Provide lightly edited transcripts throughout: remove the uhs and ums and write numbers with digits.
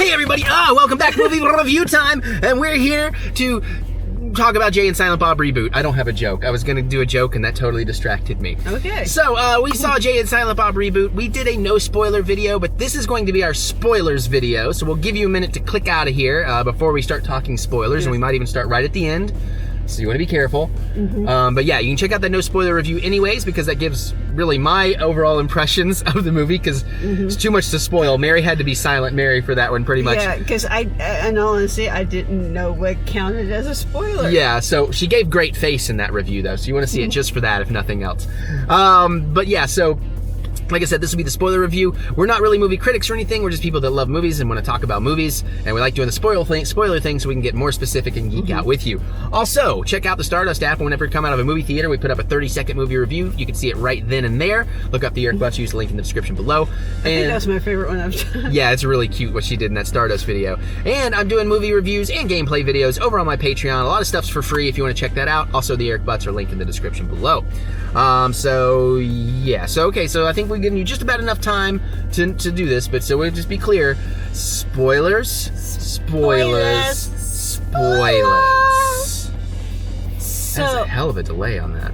Hey everybody, welcome back to Movie Review Time, and we're here to talk about Jay and Silent Bob Reboot. I don't have a joke. I was going to do a joke and that totally distracted me. Okay. So, we saw Jay and Silent Bob Reboot. We did a no spoiler video, but this is going to be our spoilers video, so we'll give you a minute to click out of here before we start talking spoilers, and we might even start right at the end. So you want to be careful. But yeah, you can check out that no spoiler review anyways, because that gives really my overall impressions of the movie, because it's too much to spoil. Mary had to be silent Mary for that one, pretty much. Yeah, because in all honesty, I didn't know what counted as a spoiler. Yeah, so she gave great face in that review, though, so you want to see it just for that, if nothing else. But yeah, so like I said, this will be the spoiler review. We're not really movie critics or anything. We're just people that love movies and want to talk about movies. And we like doing the spoiler thing so we can get more specific and geek out with you. Also, check out the Stardust app. Whenever we come out of a movie theater, we put up a 30-second movie review. You can see it right then and there. Look up TheEricButts. Use the link in the description below. I think that's my favorite one I've done. Yeah, it's really cute what she did in that Stardust video. And I'm doing movie reviews and gameplay videos over on my Patreon. A lot of stuff's for free if you want to check that out. Also, TheEricButts are linked in the description below. So yeah, okay, so I think we're giving you just about enough time to do this, but so we'll just be clear. Spoilers. That's a hell of a delay on that.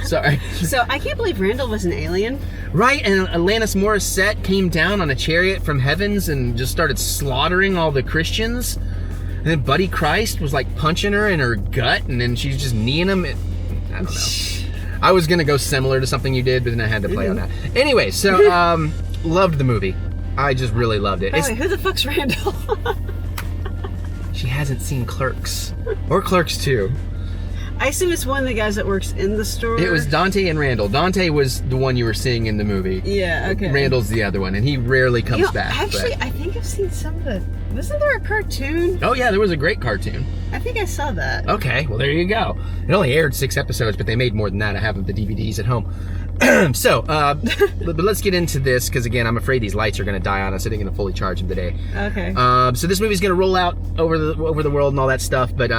Sorry. So I can't believe Randall was an alien. Right, and Alanis Morissette came down on a chariot from heavens and just started slaughtering all the Christians. And then Buddy Christ was like punching her in her gut, and then she's just kneeing him. I don't know. I was gonna go similar to something you did, but then I had to play on that. Anyway, so loved the movie. I just really loved it. By the way, who the fuck's Randall? She hasn't seen Clerks or Clerks 2. I assume it's one of the guys that works in the store. It was Dante and Randall. Dante was the one you were seeing in the movie. Yeah, okay. Randall's the other one, and he rarely comes back. Actually, I think I've seen some of it. Wasn't there a cartoon? Oh yeah, there was a great cartoon. I think I saw that. Okay, well there you go. It only aired 6 episodes, but they made more than that. I have the DVDs at home. So, but let's get into this, because again, I'm afraid these lights are going to die on us. I didn't going to fully charge them today. Okay. So this movie's going to roll out over the world and all that stuff. But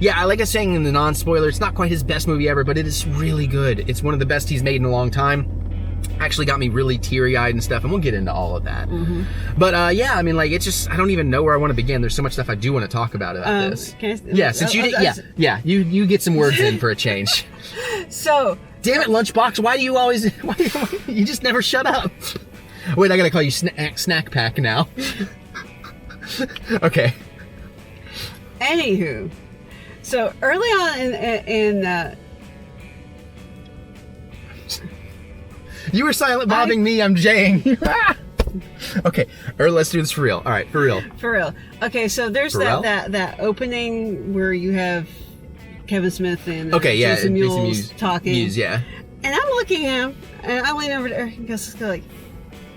yeah, like I was saying in the non-spoiler, it's not quite his best movie ever, but it is really good. It's one of the best he's made in a long time. Actually got me really teary-eyed and stuff, and we'll get into all of that. But yeah, I mean, like, it's just, I don't even know where I want to begin. There's so much stuff I do want to talk about this. Yeah, since you did, you get some words in for a change. So, damn it, Lunchbox, why do you always, you just never shut up? Wait, I gotta call you Snack Pack now. Okay. Anywho, so early on in you were silent bobbing me, I'm jaying. Okay, let's do this for real. All right, for real. For real. Okay, so there's that opening where you have Kevin Smith and Jason Mewes talking. Mewes, yeah. And I'm looking at him, and I lean over there and goes like,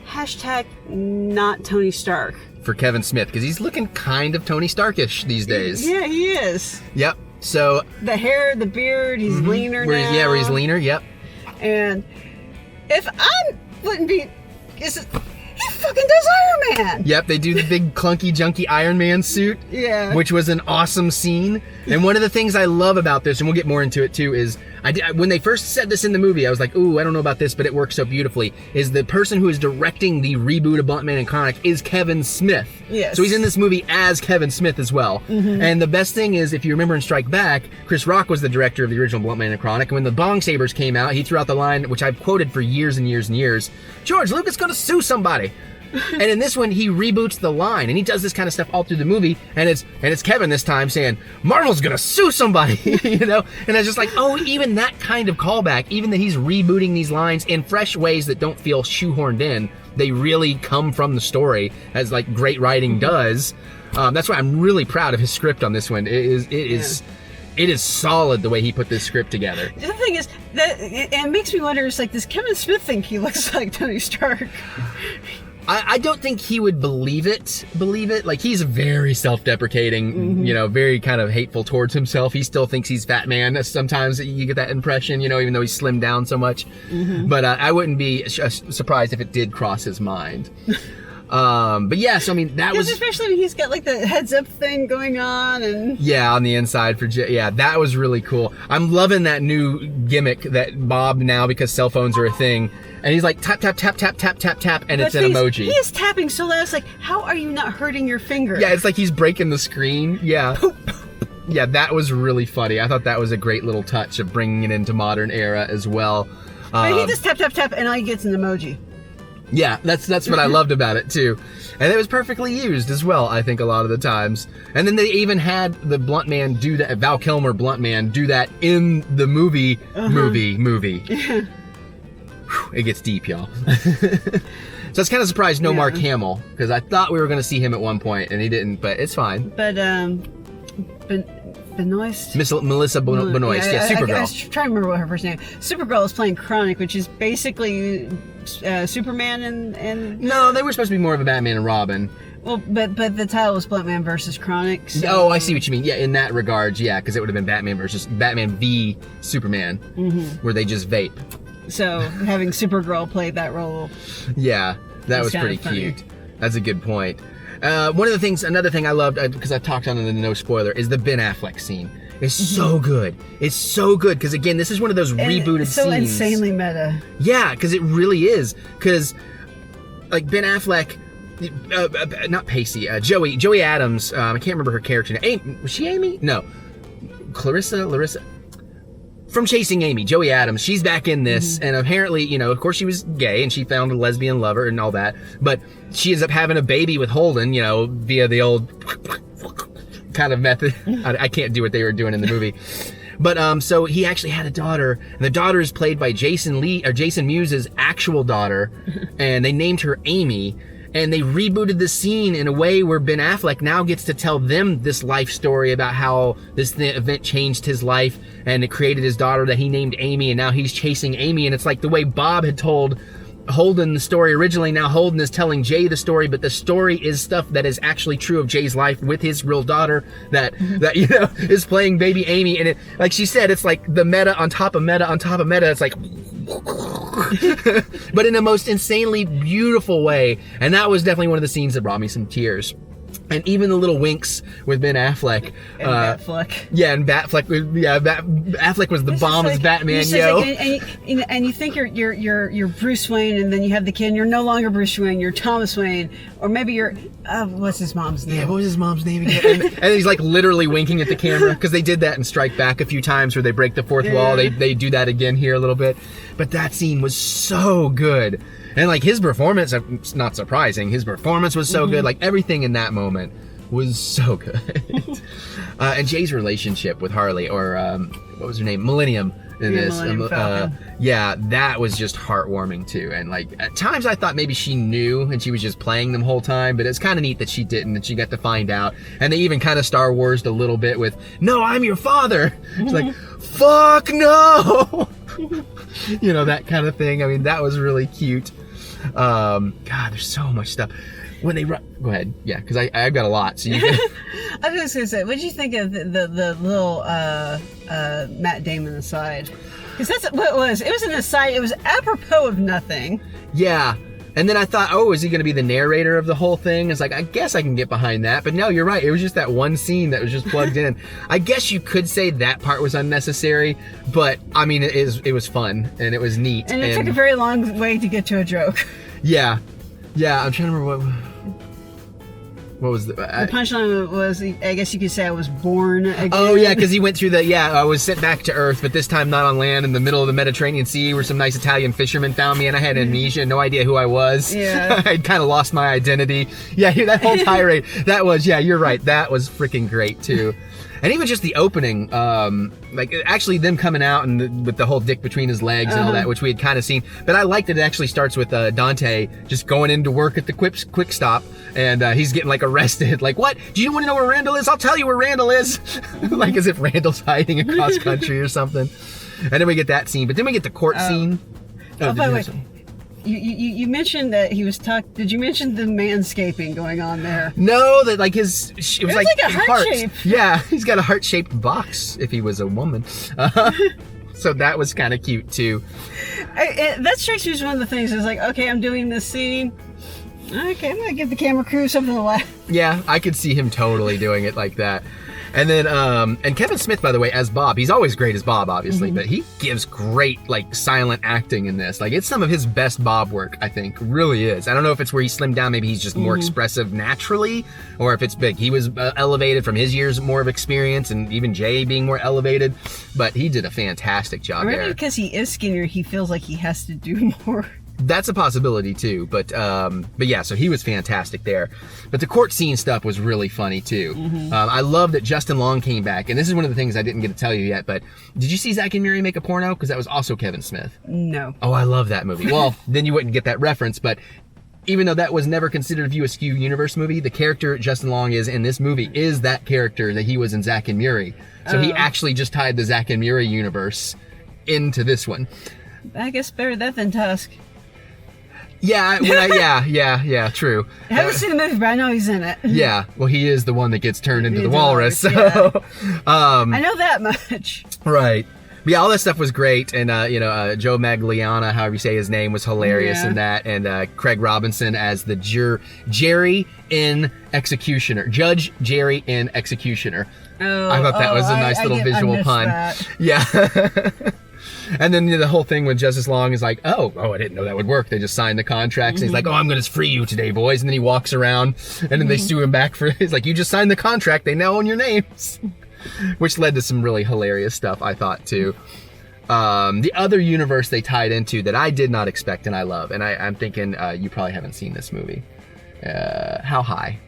hashtag not Tony Stark. For Kevin Smith, because he's looking kind of Tony Starkish these days. Yeah, he is. Yep, so. The hair, the beard, he's leaner now. Yeah, where he's leaner, yep. And if I wouldn't be, he fucking does Iron Man. Yep, they do the big clunky junky Iron Man suit. Yeah. Which was an awesome scene. And one of the things I love about this, and we'll get more into it too, is when they first said this in the movie, I was like, ooh, I don't know about this, but it works so beautifully, is the person who is directing the reboot of Bluntman and Chronic is Kevin Smith. Yes. So he's in this movie as Kevin Smith as well. And the best thing is, if you remember in Strike Back, Chris Rock was the director of the original Bluntman and Chronic, and when the Bong Sabers came out, he threw out the line, which I've quoted for years and years and years, George Lucas gonna sue somebody. And in this one, he reboots the line, and he does this kind of stuff all through the movie, and it's Kevin this time saying, Marvel's gonna sue somebody, you know? And I was just like, oh, even that kind of callback, even that he's rebooting these lines in fresh ways that don't feel shoehorned in, they really come from the story, as like great writing does. That's why I'm really proud of his script on this one. It is solid the way he put this script together. The thing is, that it makes me wonder, it's like, does Kevin Smith think he looks like Tony Stark? I don't think he would believe it. Like, he's very self-deprecating, you know, very kind of hateful towards himself. He still thinks he's Fat Man. Sometimes you get that impression, you know, even though he's slimmed down so much. But I wouldn't be surprised if it did cross his mind. But yeah, so I mean, that was... especially when he's got like the heads up thing going on and... Yeah, on the inside for... Yeah, that was really cool. I'm loving that new gimmick that Bob now, because cell phones are a thing, And he's like, tap, tap, tap, tap, tap, tap, tap, and it's an emoji. He is tapping so loud, it's like, how are you not hurting your finger? Yeah, it's like he's breaking the screen. Yeah. Yeah, that was really funny. I thought that was a great little touch of bringing it into modern era as well. But he just tap, tap, tap, and all he gets an emoji. Yeah, that's what I loved about it, too. And it was perfectly used as well, I think, a lot of the times. And then they even had the Blunt Man do that, Val Kilmer Blunt Man do that in the movie. It gets deep, y'all. So I was kind of surprised no Mark Hamill, because I thought we were going to see him at one point, and he didn't, but it's fine. But, Benoist? Melissa Benoist, Supergirl. I was trying to remember what her first name. Supergirl is playing Chronic, which is basically Superman and... No, they were supposed to be more of a Batman and Robin. Well, but the title was Blunt Man versus Chronic. So... Oh, I see what you mean. Yeah, in that regard, yeah, because it would have been Batman v Superman, where they just vape. So having Supergirl play that role... Yeah, that was pretty cute. That's a good point. Another thing I loved, because I've talked on it in the no spoiler, is the Ben Affleck scene. It's so good. It's so good, because again, this is one of those rebooted so scenes. Insanely meta. Yeah, because it really is. Because, like, Ben Affleck, not Pacey, Joey Adams, I can't remember her character name. Was she Amy? No. Larissa? From Chasing Amy, Joey Adams, she's back in this, and apparently, of course she was gay, and she found a lesbian lover and all that, but she ends up having a baby with Holden, via the old kind of method. I can't do what they were doing in the movie. But, so he actually had a daughter, and the daughter is played by Jason Mewes' actual daughter, and they named her Amy. And they rebooted the scene in a way where Ben Affleck now gets to tell them this life story about how this event changed his life and it created his daughter that he named Amy, and now he's chasing Amy. And it's like the way Bob had told Holden the story originally. Now Holden is telling Jay the story, but the story is stuff that is actually true of Jay's life with his real daughter that is playing baby Amy. And it, like she said, it's like the meta on top of meta on top of meta. It's like... but in the most insanely beautiful way. And that was definitely one of the scenes that brought me some tears. And even the little winks with Ben Affleck. And Batfleck. Yeah, and Batfleck. Yeah, Affleck was the bomb as Batman, yo. And you think you're Bruce Wayne, and then you have the kid, and you're no longer Bruce Wayne, you're Thomas Wayne. Or maybe you're, what's his mom's name? Yeah, what was his mom's name again? And he's like literally winking at the camera, because they did that in Strike Back a few times where they break the fourth wall. They do that again here a little bit. But that scene was so good. And like his performance, it's not surprising, his performance was so good. Like everything in that moment was so good. And Jay's relationship with Harley, or what was her name? Millennium in this. Yeah, that was just heartwarming too. And like at times I thought maybe she knew and she was just playing them whole time, but it's kind of neat that she didn't, that she got to find out. And they even kind of Star Wars'd a little bit with, "No, I'm your father." It's like, fuck no. That kind of thing. I mean, that was really cute. God, there's so much stuff. When they run, go ahead, yeah, because I've got a lot. So you can... I was just gonna say, what did you think of the little Matt Damon aside? Because that's what it was. It was an aside. It was apropos of nothing. Yeah. And then I thought, oh, is he going to be the narrator of the whole thing? It's like, I guess I can get behind that. But no, you're right. It was just that one scene that was just plugged in. I guess you could say that part was unnecessary. But, I mean, it was fun. And it was neat. And it took a very long way to get to a joke. Yeah. Yeah, I'm trying to remember what was the punchline was, I guess you could say, I was born again. Oh yeah, because he went through I was sent back to Earth, but this time not on land, in the middle of the Mediterranean Sea, where some nice Italian fishermen found me, and I had amnesia, no idea who I was. Yeah. I'd kind of lost my identity. Yeah, that whole tirade. That was, yeah, you're right. That was freaking great too. And even just the opening, like actually them coming out and with the whole dick between his legs and all that, which we had kind of seen. But I like that it actually starts with Dante just going into work at the quick stop, and he's getting like arrested. Like, what? Do you want to know where Randall is? I'll tell you where Randall is. Like as if Randall's hiding across country or something. And then we get that scene, but then we get the court scene. By the way, you mentioned that he was did you mention the manscaping going on there? No, that like it was like a heart shape. Yeah, he's got a heart-shaped box if he was a woman. So that was kind of cute too. That strikes me as one of the things. Is like, okay, I'm doing this scene Okay, I'm gonna give the camera crew something to laugh. Yeah, I could see him totally doing it like that. And then, and Kevin Smith, by the way, as Bob, he's always great as Bob, obviously, but he gives great, like, silent acting in this. Like, it's some of his best Bob work, I think, really is. I don't know if it's where he slimmed down, maybe he's just more expressive naturally, or if it's big. He was elevated from his years more of experience, and even Jay being more elevated, but he did a fantastic job there. Maybe because he is skinnier, he feels like he has to do more. That's a possibility too, but yeah, so he was fantastic there. But the court scene stuff was really funny too. I love that Justin Long came back, and this is one of the things I didn't get to tell you yet, but did you see Zack and Miri make a porno? Because that was also Kevin Smith. No. Oh, I love that movie. Well, then you wouldn't get that reference, but even though that was never considered a View Askew universe movie, the character Justin Long is in this movie is that character that he was in Zack and Miri. So he actually just tied the Zack and Miri universe into this one. I guess better that than Tusk. Yeah, yeah, true. I haven't seen the movie, but I know he's in it. Yeah, well, he is the one that gets turned into the walrus. So, I know that much. Right. But yeah, all that stuff was great, and Joe Magliana, however you say his name, was hilarious in that, and Craig Robinson as the Jerry in Executioner, Judge Jerry in Executioner. Oh, I thought that was a nice little visual pun. That. Yeah. And then the whole thing with Justice Long is like, oh, I didn't know that would work. They just signed the contracts. And he's like, oh, I'm going to free you today, boys. And then he walks around, and then they sue him back for, he's like, you just signed the contract. They now own your names. Which led to some really hilarious stuff, I thought, too. The other universe they tied into that I did not expect and I love, and I'm thinking you probably haven't seen this movie. How High?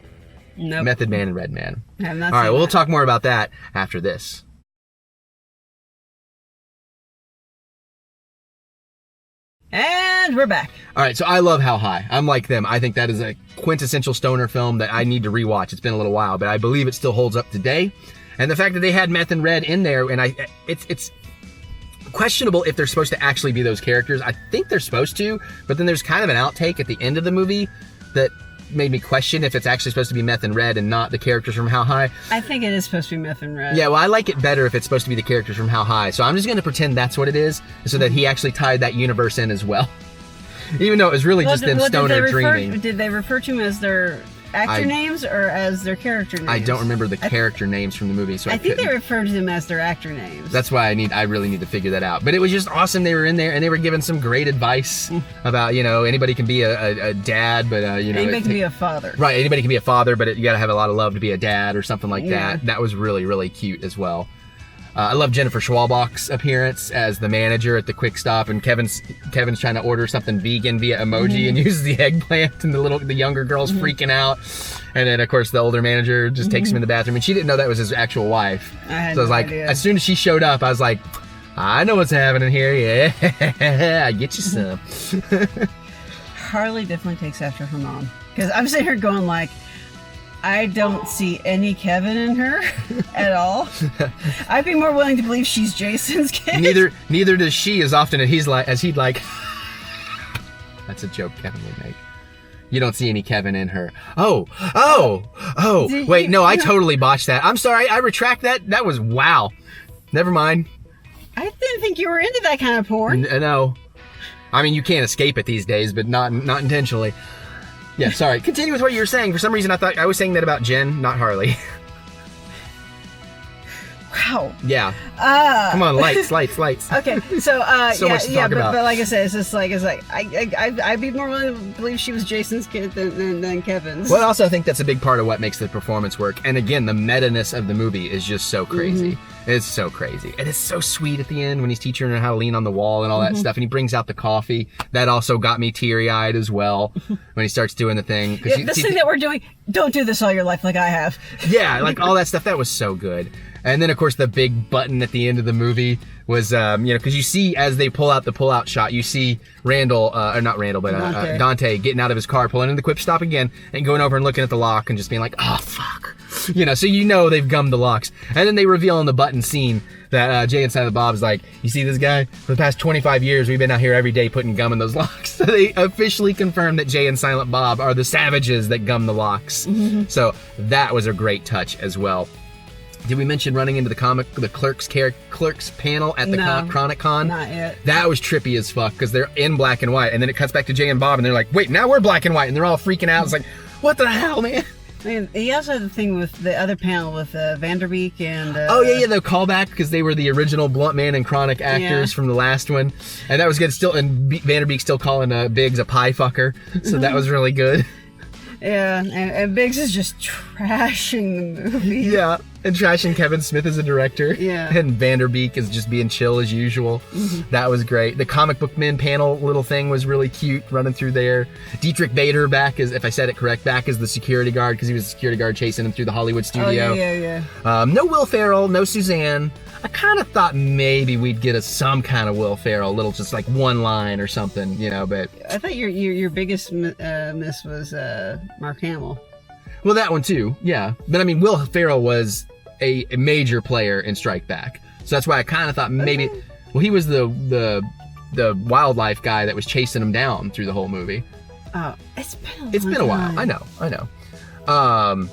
Nope. Method Man and Red Man. I have not All right, seen we'll that. talk more about that after this. And we're back. All right, so I love How High. I'm like them. I think that is a quintessential stoner film that I need to rewatch. It's been a little while, but I believe it still holds up today. And the fact that they had Meth and Red in there, and it's questionable if they're supposed to actually be those characters. I think they're supposed to, but then there's kind of an outtake at the end of the movie that made me question if it's actually supposed to be Meth and Red and not the characters from How High. I think it is supposed to be Meth and Red. Yeah, well, I like it better if it's supposed to be the characters from How High. So I'm just going to pretend that's what it is, so that he actually tied that universe in as well. Even though it was really just them stoner dreaming. Did they refer to them as their actor names or as their character names? I don't remember the character names from the movie, so I think they referred to them as their actor names. That's why I really need to figure that out. But it was just awesome. They were in there and they were given some great advice about, anybody can be a dad, but anybody can be a father. Right, anybody can be a father, but you got to have a lot of love to be a dad or something like that. That was really, really cute as well. I love Jennifer Schwalbach's appearance as the manager at the Quick Stop, and Kevin's trying to order something vegan via emoji and uses the eggplant, and the younger girl's freaking out, and then of course the older manager just takes him in the bathroom, and she didn't know that was his actual wife. I was like, idea. As soon as she showed up, I was like, I know what's happening here. Yeah, I get you some. Harley definitely takes after her mom, because I'm sitting here going like, I don't see any Kevin in her at all. I'd be more willing to believe she's Jason's kid. Neither does she as often as he'd like. That's a joke Kevin would make. You don't see any Kevin in her. Oh. Wait, no, I totally botched that. I'm sorry, I retract that. That was wow. Never mind. I didn't think you were into that kind of porn. No. I mean, you can't escape it these days, but not intentionally. Yeah, sorry. Continue with what you were saying. For some reason, I thought I was saying that about Jen, not Harley. Wow. Yeah. Come on, lights. Okay, so much to talk about. But like I said, it's like I'd be more willing to believe she was Jason's kid than Kevin's. Well, I also think that's a big part of what makes the performance work. And again, the meta-ness of the movie is just so crazy. It's so crazy. And it's so sweet at the end when he's teaching her how to lean on the wall and all that stuff. And he brings out the coffee. That also got me teary-eyed as well when he starts doing the thing. This thing that we're doing, don't do this all your life like I have. Yeah, like all that stuff. That was so good. And then, of course, the big button at the end of the movie was, because you see as they pull out the pull-out shot, you see Dante getting out of his car, pulling into the Quick Stop again, and going over and looking at the lock and just being like, oh, fuck. So they've gummed the locks. And then they reveal in the button scene that Jay and Silent Bob is like, you see this guy? For the past 25 years, we've been out here every day putting gum in those locks. So they officially confirmed that Jay and Silent Bob are the savages that gum the locks. So that was a great touch as well. Did we mention running into the Clerks panel at the Chronic Con? Not yet. That was trippy as fuck because they're in black and white, and then it cuts back to Jay and Bob, and they're like, "Wait, now we're black and white," and they're all freaking out. It's like, what the hell, man? I mean, he also had the thing with the other panel with Vanderbeek and... oh, yeah, the callback because they were the original Blunt Man and Chronic actors from the last one. And that was good. Still, and Vanderbeek still calling Biggs a pie fucker. So that was really good. Yeah, and Biggs is just trashing the movie. Yeah, and trashing Kevin Smith as a director. Yeah. And Vanderbeek is just being chill as usual. Mm-hmm. That was great. The comic book men panel little thing was really cute running through there. Dietrich Bader back as, if I said it correct, back as the security guard because he was the security guard chasing him through the Hollywood studio. Oh, yeah. No Will Ferrell, no Suzanne. I kind of thought maybe we'd get some kind of Will Ferrell, little just like one line or something, but... I thought your biggest miss was Mark Hamill. Well, that one too, yeah. But I mean, Will Ferrell was a major player in Strike Back. So that's why I kind of thought maybe... Well, he was the wildlife guy that was chasing him down through the whole movie. Oh, it's been a while. I know.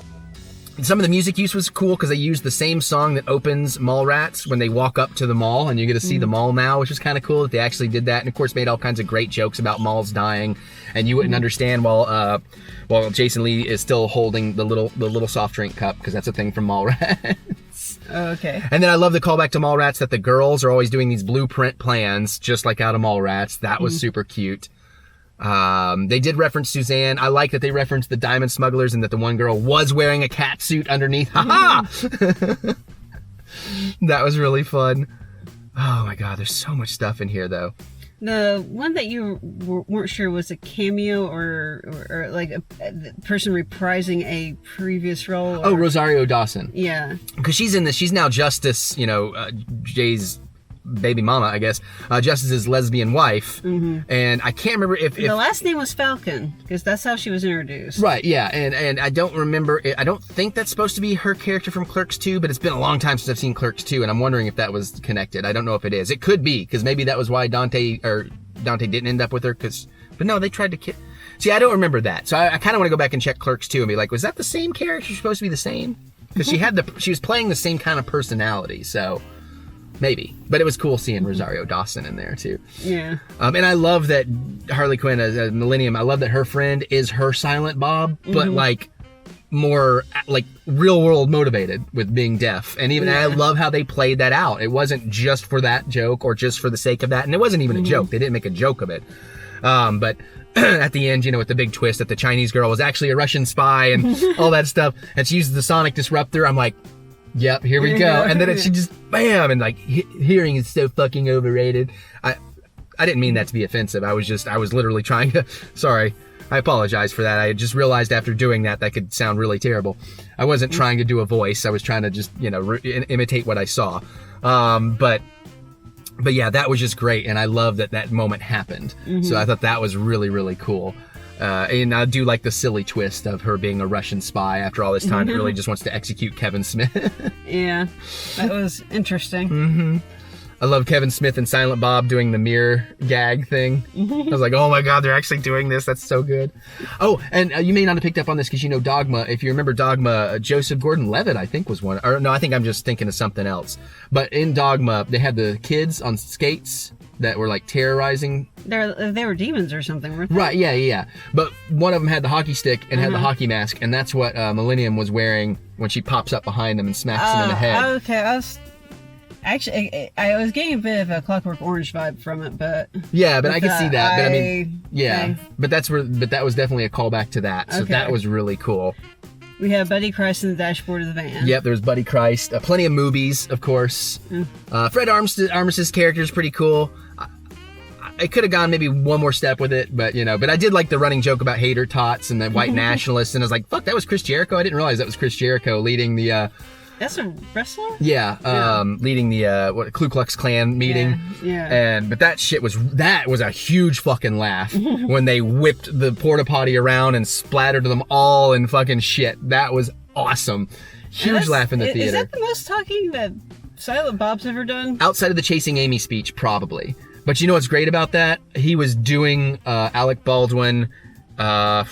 Some of the music use was cool because they used the same song that opens Mallrats when they walk up to the mall, and you get to see the mall now, which was kind of cool that they actually did that. And of course, made all kinds of great jokes about malls dying, and you wouldn't understand while Jason Lee is still holding the little soft drink cup because that's a thing from Mallrats. Oh, okay. And then I love the callback to Mallrats that the girls are always doing these blueprint plans just like out of Mallrats. That was super cute. They did reference Suzanne. I like that they referenced the diamond smugglers and that the one girl was wearing a cat suit underneath. Ha That was really fun. Oh my god, there's so much stuff in here though. The one that you weren't sure was a cameo or like a person reprising a previous role. Oh, Rosario Dawson. Yeah. Because she's in this. She's now Justice, Jay's baby mama, I guess. Justice's lesbian wife. Mm-hmm. And I can't remember if the last name was Falcon, because that's how she was introduced. Right, yeah. And I don't remember, I don't think that's supposed to be her character from Clerks 2, but it's been a long time since I've seen Clerks 2, and I'm wondering if that was connected. I don't know if it is. It could be, because maybe that was why Dante didn't end up with her, but no, they tried to kill. See, I don't remember that. So I kind of want to go back and check Clerks 2 and be like, was that the same character? Supposed to be the same? Because she was playing the same kind of personality, so... Maybe. But it was cool seeing Rosario Dawson in there, too. Yeah. And I love that Harley Quinn as Millennium, I love that her friend is her Silent Bob, but, more, real-world motivated with being deaf. And even I love how they played that out. It wasn't just for that joke or just for the sake of that. And it wasn't even a joke. They didn't make a joke of it. But at the end, with the big twist that the Chinese girl was actually a Russian spy and all that stuff. And she uses the sonic disruptor. I'm like... Yep, here we go. And then she just, bam, and hearing is so fucking overrated. I didn't mean that to be offensive. I was literally trying to, sorry, I apologize for that. I just realized after doing that could sound really terrible. I wasn't trying to do a voice. I was trying to just, imitate what I saw. But yeah, that was just great. And I love that moment happened. So I thought that was really, really cool. And I do like the silly twist of her being a Russian spy after all this time. It really just wants to execute Kevin Smith. Yeah, that was interesting. I love Kevin Smith and Silent Bob doing the mirror gag thing. I was like, oh my god, they're actually doing this. That's so good. Oh, and you may not have picked up on this because Dogma. If you remember Dogma, Joseph Gordon-Levitt, I think, was one. Or no, I think I'm just thinking of something else. But in Dogma, they had the kids on skates that were terrorizing. They were demons or something, weren't they? Right, yeah. But one of them had the hockey stick and had the hockey mask, and that's what Millennium was wearing when she pops up behind him and smacks him in the head. Okay, I was getting a bit of a Clockwork Orange vibe from it, but... Yeah, but I could see that. But I mean, yeah. But that was definitely a callback to that, so that was really cool. We have Buddy Christ in the dashboard of the van. Yep, there's Buddy Christ. Plenty of movies, of course. Fred Armistead's character is pretty cool. I could have gone maybe one more step with it, but but I did like the running joke about hater tots and the white nationalists, and I was like, fuck, that was Chris Jericho? I didn't realize that was Chris Jericho leading the... That's a wrestler? Yeah, leading the Ku Klux Klan meeting. Yeah. But that was a huge fucking laugh when they whipped the porta potty around and splattered them all in fucking shit. That was awesome. Huge laugh in the theater. Is that the most talking that Silent Bob's ever done? Outside of the Chasing Amy speech, probably. But you know what's great about that? He was doing Alec Baldwin. I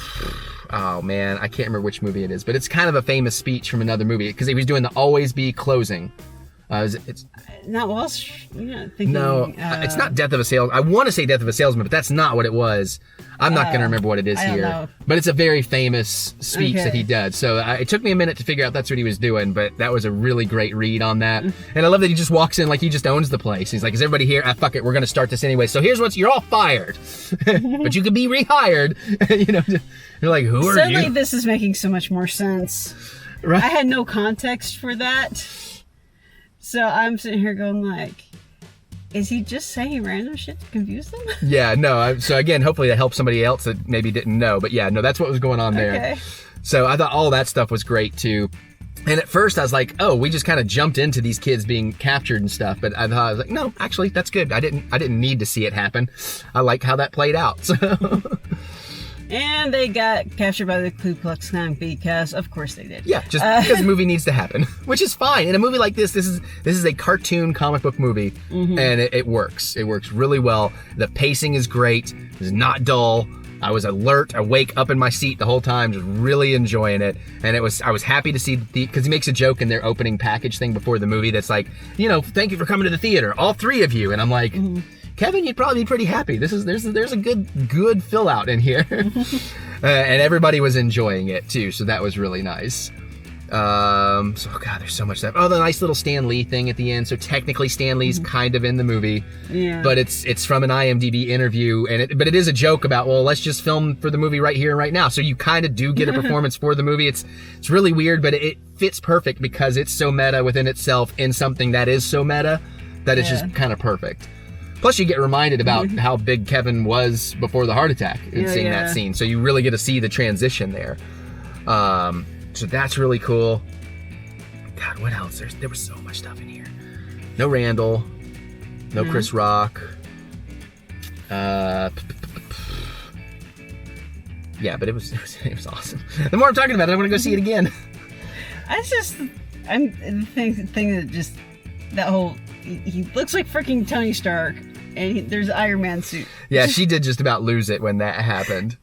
oh man, I can't remember which movie it is, but it's kind of a famous speech from another movie because he was doing the Always Be closing. It's not Wall Street. You're not thinking, no, it's not Death of a Salesman. I want to say Death of a Salesman, but that's not what it was. I'm not going to remember what it is I don't here. know. But it's a very famous speech that he does. So it took me a minute to figure out that's what he was doing, but that was a really great read on that. And I love that he just walks in like he just owns the place. He's like, is everybody here? Ah, fuck it, we're going to start this anyway. So here's you're all fired. But you can be rehired. You know, you're like, who are you? Suddenly this is making so much more sense. Right? I had no context for that. So I'm sitting here going like, is he just saying random shit to confuse them? Yeah, no. So again, hopefully that helps somebody else that maybe didn't know. But yeah, no, that's what was going on there. Okay. So I thought all that stuff was great too. And at first I was like, oh, we just kind of jumped into these kids being captured and stuff. But I was like, no, actually, that's good. I didn't need to see it happen. I like how that played out. So. And they got captured by the Ku Klux Klan because, of course, they did. Yeah, just because the movie needs to happen, which is fine. In a movie like this is a cartoon comic book movie, and it works. It works really well. The pacing is great. It's not dull. I was alert, awake, up in my seat the whole time, just really enjoying it. And I was happy to see because he makes a joke in their opening package thing before the movie that's like, you know, thank you for coming to the theater, all three of you. And I'm like. Kevin, you'd probably be pretty happy. There's a good fill out in here, and everybody was enjoying it too. So that was really nice. So God, there's so much stuff. Oh, the nice little Stan Lee thing at the end. So technically, Stan Lee's kind of in the movie, but it's from an IMDb interview, but it is a joke about, well, let's just film for the movie right here and right now. So you kind of do get a performance for the movie. It's really weird, but it fits perfect because it's so meta within itself in something that is so meta that it's just kind of perfect. Plus, you get reminded about how big Kevin was before the heart attack in seeing that scene. So you really get to see the transition there. So that's really cool. God, what else? There was so much stuff in here. No Randall. No Chris Rock. Yeah, but it was awesome. The more I'm talking about it, I want to go see it again. I'm the thing that just, that whole, he looks like freaking Tony Stark. And there's an Iron Man suit. Yeah, she did just about lose it when that happened.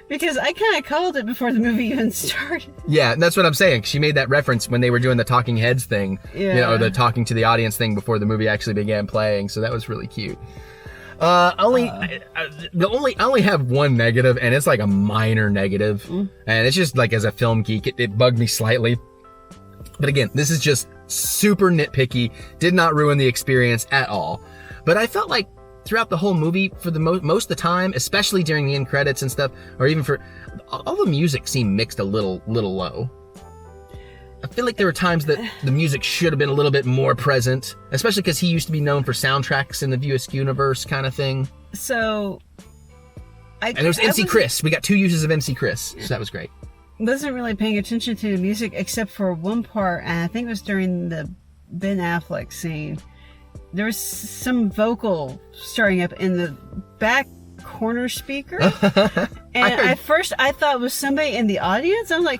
Because I kind of called it before the movie even started. Yeah, that's what I'm saying. She made that reference when they were doing the talking heads thing. Yeah. You know, or the talking to the audience thing before the movie actually began playing. So that was really cute. I only have one negative, and it's like a minor negative. And it's just like, as a film geek, it bugged me slightly. But again, this is just super nitpicky. Did not ruin the experience at all. But I felt like throughout the whole movie, for the most of the time, especially during the end credits and stuff, or even for all the music seemed mixed a little low. I feel like there were times that the music should have been a little bit more present, especially because he used to be known for soundtracks in the View Askew universe kind of thing. So, and there was MC Chris. We got 2 uses of MC Chris, so that was great. Wasn't really paying attention to the music except for one part, and I think it was during the Ben Affleck scene. There was some vocal starting up in the back corner speaker. And at first I thought it was somebody in the audience. I was like,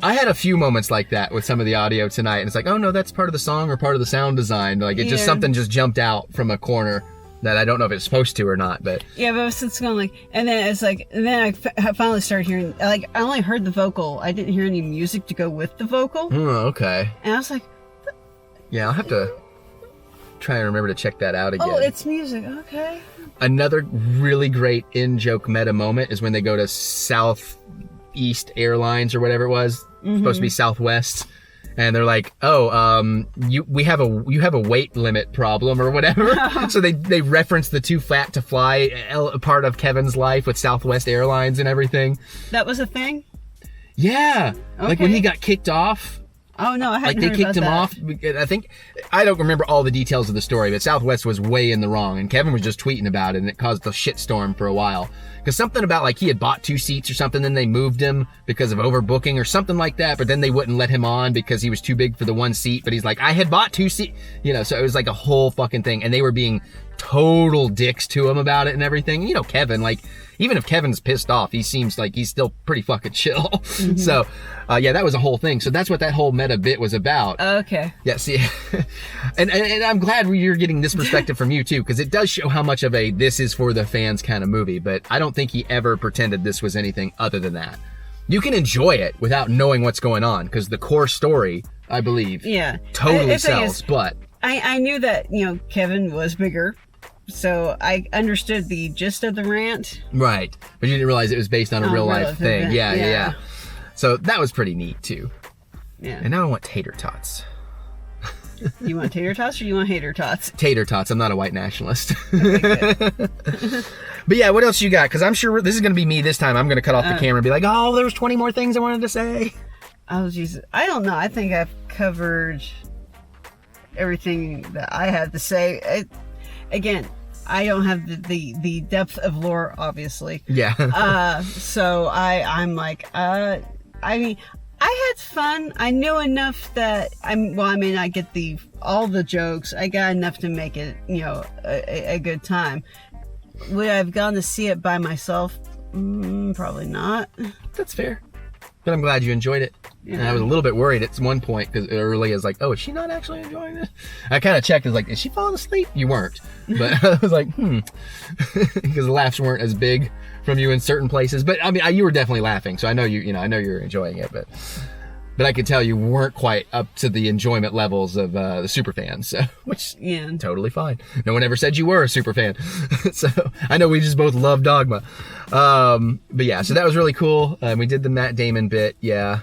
I had a few moments like that with some of the audio tonight. And it's like, oh no, that's part of the song or part of the sound design. Like it just, something just jumped out from a corner that I don't know if it's supposed to or not, but. Yeah, but it's going like, and then it's like, and then I finally started hearing, like, I only heard the vocal. I didn't hear any music to go with the vocal. Oh, okay. And I was like. Yeah, I'll have to try and remember to check that out again. Oh, it's music. Okay. Another really great in-joke meta moment is when they go to Southeast Airlines or whatever it was. Supposed to be Southwest. And they're like, oh, you have a weight limit problem or whatever. So they reference the Too Fat to Fly part of Kevin's life with Southwest Airlines and everything. That was a thing? Yeah. Okay. Like when he got kicked off. Oh no, I hadn't heard about that. Like they kicked him off. I don't remember all the details of the story, but Southwest was way in the wrong, and Kevin was just tweeting about it, and it caused a shitstorm for a while. Because something about like he had bought 2 seats or something, then they moved him because of overbooking or something like that, but then they wouldn't let him on because he was too big for the 1 seat. But he's like, I had bought 2 seats, you know. So it was like a whole fucking thing, and they were being total dicks to him about it and everything. You know, Kevin, like, even if Kevin's pissed off, he seems like he's still pretty fucking chill. Mm-hmm. So, yeah, that was a whole thing. So that's what that whole meta bit was about. Okay. Yeah, see, and I'm glad you're getting this perspective from you too, because it does show how much of a this is for the fans kind of movie, but I don't think he ever pretended this was anything other than that. You can enjoy it without knowing what's going on, because the core story, I believe, totally sells, but... I knew that, you know, Kevin was bigger, so I understood the gist of the rant. Right, but you didn't realize it was based on a real life thing. Event. Yeah. So that was pretty neat too. Yeah. And now I want tater tots. You want tater tots or you want hater tots? Tater tots. I'm not a white nationalist. Okay, good. But yeah, what else you got? Because I'm sure this is going to be me this time. I'm going to cut off the camera and be like, oh, there was 20 more things I wanted to say. Oh, Jesus. I don't know. I think I've covered everything that I had to say. Again, I don't have the depth of lore, obviously. Yeah. So I'm like, I mean, I had fun. I knew enough that I may not get all the jokes. I got enough to make it, you know, a good time. Would I have gone to see it by myself? Probably not. That's fair. But I'm glad you enjoyed it. Yeah. And I was a little bit worried at one point, because early I was like, oh, is she not actually enjoying this? I kind of checked. I was like, is she falling asleep? You weren't. But I was like, because the laughs weren't as big from you in certain places. But I mean, you were definitely laughing. So I know I know you're enjoying it. But I could tell you weren't quite up to the enjoyment levels of the super fans, so, which totally fine. No one ever said you were a super fan. So I know we just both love Dogma. But yeah, so that was really cool. We did the Matt Damon bit. Yeah,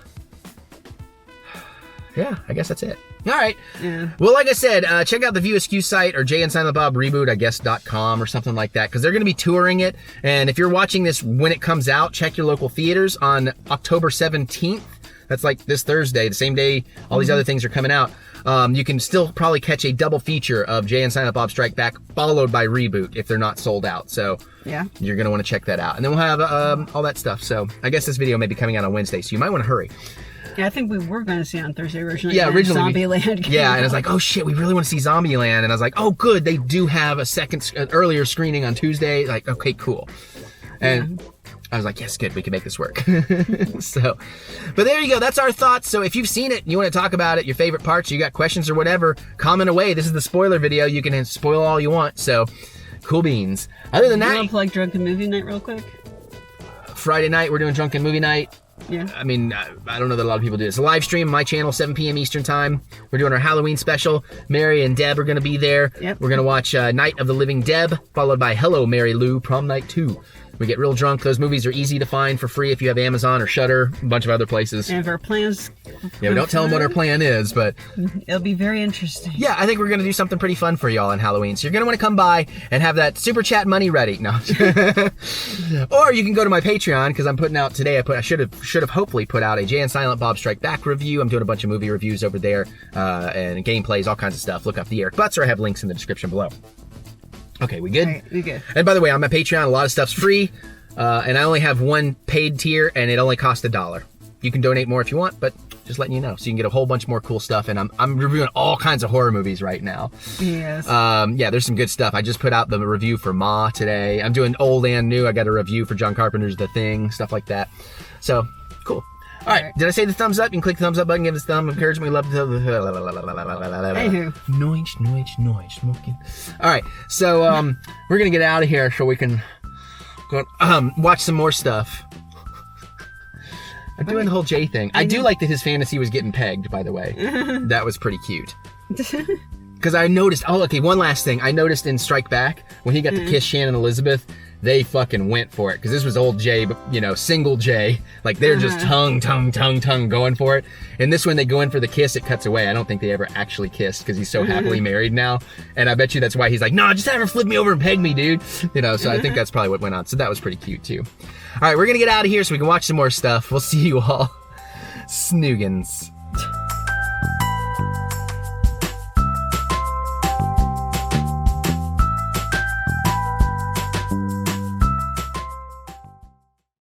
I guess that's it. All right. Yeah. Well, like I said, check out the View Askew site or Jay and Silent Bob Reboot, I guess.com or something like that, because they're going to be touring it. And if you're watching this when it comes out, check your local theaters on October 17th. That's like this Thursday, the same day all these other things are coming out. You can still probably catch a double feature of Jay and Silent Bob Strike Back, followed by Reboot if they're not sold out. So yeah, you're going to want to check that out. And then we'll have all that stuff. So I guess this video may be coming out on Wednesday, so you might want to hurry. Yeah, I think we were going to see it on Thursday originally. Yeah, originally. Zombieland. Yeah, and I was like, oh shit, we really want to see Zombieland. And I was like, oh good, they do have a earlier screening on Tuesday. Like, okay, cool. And I was like, yes, good, we can make this work. So, but there you go, that's our thoughts. So if you've seen it, you want to talk about it, your favorite parts, you got questions or whatever, comment away. This is the spoiler video. You can spoil all you want. So, cool beans. Other than that, you want to plug Drunken Movie Night real quick? Friday night, we're doing Drunken Movie Night. Yeah. I mean, I don't know that a lot of people do this. A live stream, my channel, 7 p.m. Eastern time. We're doing our Halloween special. Mary and Deb are going to be there. Yep. We're going to watch Night of the Living Deb, followed by Hello, Mary Lou, Prom Night 2. We get real drunk. Those movies are easy to find for free if you have Amazon or Shudder, a bunch of other places. And if our plans... Yeah, we don't tell them what our plan is, but... It'll be very interesting. Yeah, I think we're going to do something pretty fun for y'all on Halloween. So you're going to want to come by and have that super chat money ready. No. Or you can go to my Patreon, because I'm putting out today, I should have hopefully put out a Jay and Silent Bob Strike Back review. I'm doing a bunch of movie reviews over there, and gameplays, all kinds of stuff. Look up TheEricButts, or I have links in the description below. Okay, we good? All right, we good. And by the way, on my Patreon, a lot of stuff's free, and I only have one paid tier, and it only costs $1. You can donate more if you want, but just letting you know, so you can get a whole bunch more cool stuff. And I'm reviewing all kinds of horror movies right now. Yes. Yeah, there's some good stuff. I just put out the review for Ma today. I'm doing old and new. I got a review for John Carpenter's The Thing, stuff like that. So cool. All right. Did I say the thumbs up? You can click the thumbs up button, give us a thumb, encouragement. We love to. Noise, smoking. All right. So we're gonna get out of here so we can go watch some more stuff. I'm doing the whole Jay thing. I do like that his fantasy was getting pegged, by the way. That was pretty cute. Because I noticed, one last thing. I noticed in Strike Back, when he got to kiss Shannon Elizabeth, they fucking went for it. Because this was old Jay, but, single Jay. Like, they're just tongue going for it. And this one, they go in for the kiss, it cuts away. I don't think they ever actually kissed, because he's so happily married now. And I bet you that's why he's like, no, just have her flip me over and peg me, dude. So I think that's probably what went on. So that was pretty cute, too. All right, we're going to get out of here so we can watch some more stuff. We'll see you all. Snoogans.